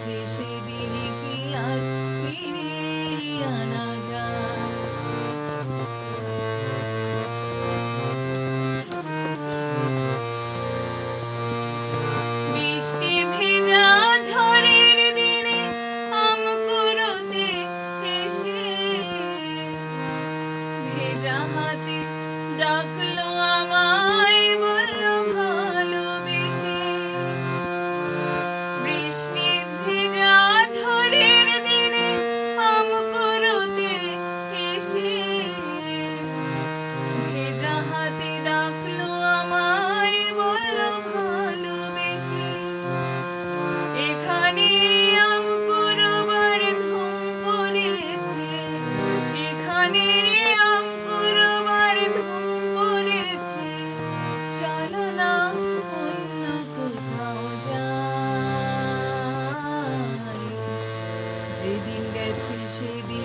গেছে সেদিন কি আর ফিরিয়ে আনা যায়? বৃষ্টি ভেজা ঝড়ের দিনে আম কুড়োতে এসে ভেজা হাতে ডাকলো আমায়, বললো ভালোবেসে। বৃষ্টি ভেজা ঝড়ের দিনে আম কুড়োতে এসে ভেজা হাতে ডাকলো আমায়, বললো ভালোবেসে। এখানে আম কুড়োবার ধুম পড়েছে, এখানে আম কুড়োবার ধুম পড়েছে, চলো না অন্য কোথাও যাই। যেদিন গেছে সেদিন